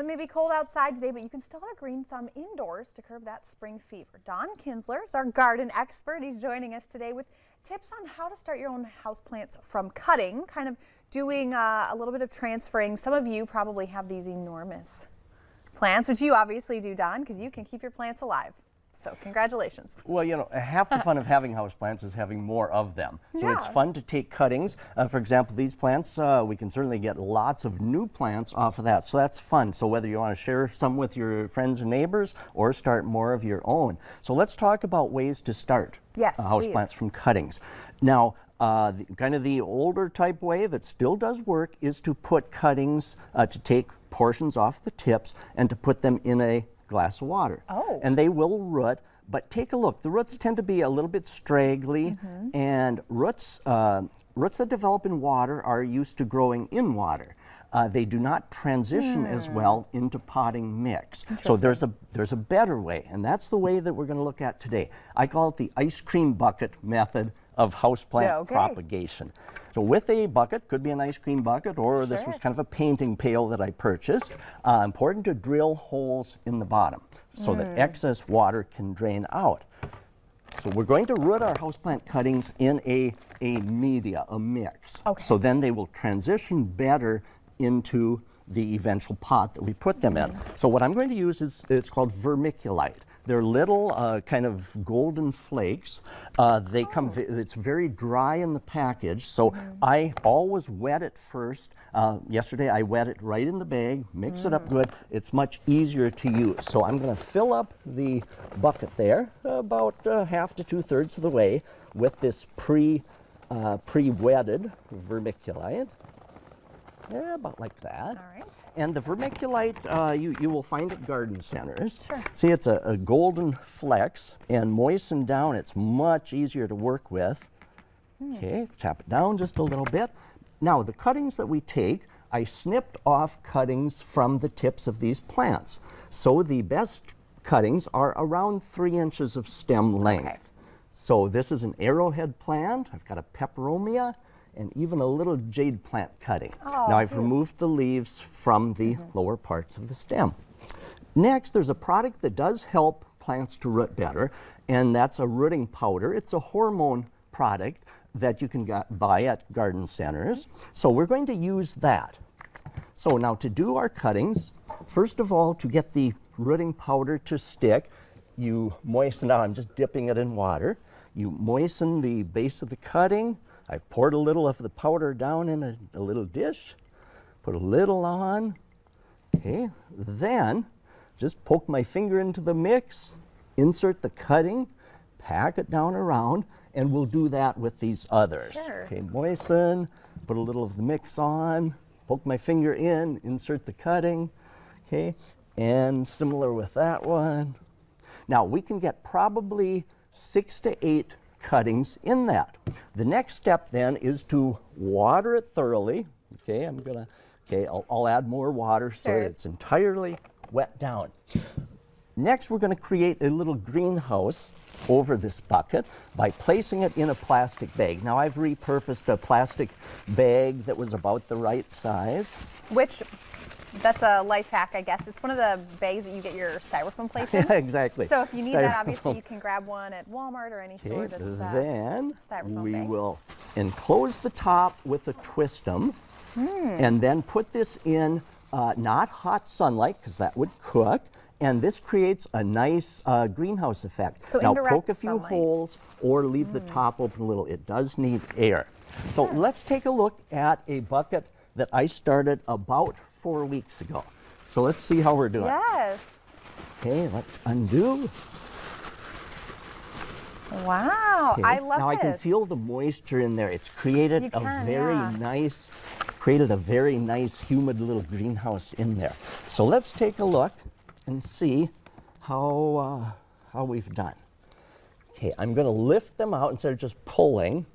It may be cold outside today, but you can still have a green thumb indoors to curb that spring fever. Don Kinsler is our garden expert. He's joining us today with tips on how to start your own houseplants from cutting, kind of doing a little bit of transferring. Some of you probably have these enormous plants, which you obviously do, Don, because you can keep your plants alive. So congratulations. Well, you know, half the fun of having houseplants is having more of them. So it's fun to take cuttings. For example, these plants, we can certainly get lots of new plants off of that. So that's fun. So whether you want to share some with your friends and neighbors or start more of your own. So let's talk about ways to start houseplants from cuttings. Now, kind of the older type way that still does work is to put cuttings, to take portions off the tips and to put them in a glass of water. And they will root, but take a look. The roots tend to be a little bit straggly, and roots that develop in water are used to growing in water. They do not transition as well into potting mix. So there's a better way, and that's the way that we're going to look at today. I call it the ice cream bucket method of houseplant propagation. So with a bucket, could be an ice cream bucket, or this was kind of a painting pail that I purchased. Important to drill holes in the bottom so that excess water can drain out. So we're going to root our houseplant cuttings in a media, a mix. So then they will transition better into the eventual pot that we put them in. So what I'm going to use is, it's called vermiculite. They're little kind of golden flakes. They come, it's very dry in the package, so I always wet it first. Yesterday I wet it right in the bag, mix it up good. It's much easier to use. So I'm going to fill up the bucket there, about half to 2/3 of the way, with this pre-wetted vermiculite. Yeah, about like that. All right. And the vermiculite, you will find at garden centers. See, it's a golden flecks, and moistened down, it's much easier to work with. Okay, tap it down just a little bit. Now, the cuttings that we take, I snipped off cuttings from the tips of these plants. So the best cuttings are around 3 inches of stem length. So this is an arrowhead plant. I've got a peperomia, and even a little jade plant cutting. Now I've removed the leaves from the lower parts of the stem. Next, there's a product that does help plants to root better, and that's a rooting powder. It's a hormone product that you can buy at garden centers. So we're going to use that. So now to do our cuttings, first of all, to get the rooting powder to stick, you moisten, now I'm just dipping it in water. You moisten the base of the cutting. I've poured a little of the powder down in a little dish, put a little on. Okay, then just poke my finger into the mix, insert the cutting, pack it down around, and we'll do that with these others. Okay, moisten, put a little of the mix on, poke my finger in, insert the cutting. Okay, and similar with that one. Now we can get probably 6 to 8 cuttings in that. The next step then is to water it thoroughly. Okay, I'll add more water so that it's entirely wet down. Next, we're going to create a little greenhouse over this bucket by placing it in a plastic bag. Now I've repurposed a plastic bag that was about the right size. That's a life hack, I guess. It's one of the bags that you get your styrofoam plates in. Exactly. So if you need that, obviously you can grab one at Walmart or any store. Then we will enclose the top with a twist-em, and then put this in not hot sunlight, because that would cook, and this creates a nice greenhouse effect. So now poke a few holes or leave the top open a little. It does need air. So let's take a look at a bucket that I started about 4 weeks ago. So let's see how we're doing. Yes. Okay, let's undo. Wow, I love now this. I can feel the moisture in there. It's created a very nice humid little greenhouse in there. So let's take a look and see how we've done. Okay, I'm going to lift them out instead of just pulling.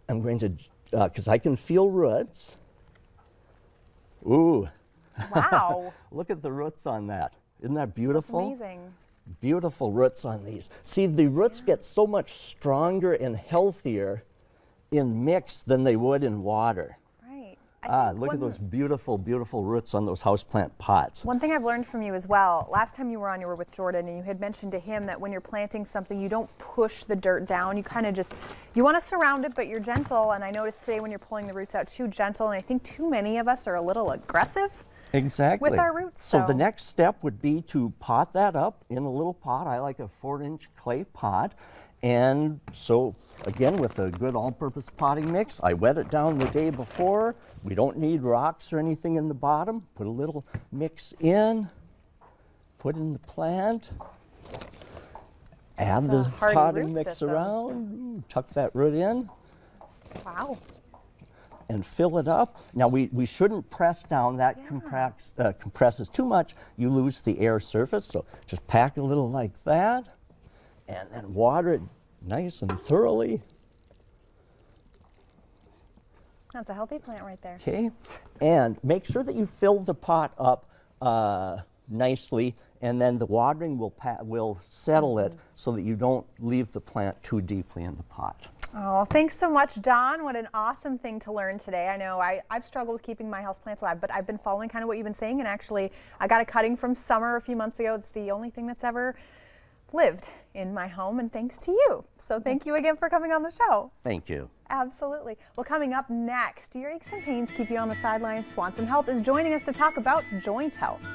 I'm going to, because I can feel roots. Ooh. Wow. Look at the roots on that. Isn't that beautiful? That's amazing. Beautiful roots on these. See, the roots get so much stronger and healthier in mix than they would in water. Right. Look at those beautiful, beautiful roots on those houseplant pots. One thing I've learned from you as well, last time you were on, you were with Jordan, and you had mentioned to him that when you're planting something, you don't push the dirt down. You kind of just, you want to surround it, but you're gentle. And I noticed today when you're pulling the roots out, too gentle. And I think too many of us are a little aggressive. Exactly. With our roots. So the next step would be to pot that up in a little pot. I like a 4-inch clay pot. And so again, with a good all-purpose potting mix, I wet it down the day before. We don't need rocks or anything in the bottom. Put a little mix in, put in the plant, add the potting mix around, tuck that root in. Wow. And fill it up. Now we shouldn't press down, that compresses too much, you lose the air surface, so just pack a little like that and then water it nice and thoroughly. That's a healthy plant right there. Okay, and make sure that you fill the pot up nicely, and then the watering will settle it so that you don't leave the plant too deeply in the pot. Oh, thanks so much, Don. What an awesome thing to learn today. I know I've struggled with keeping my houseplants alive, but I've been following kind of what you've been saying, and actually I got a cutting from Summer a few months ago. It's the only thing that's ever lived in my home, and thanks to you. So thank you again for coming on the show. Thank you. Absolutely. Well, coming up next, do your aches and pains keep you on the sidelines? Swanson Health is joining us to talk about joint health.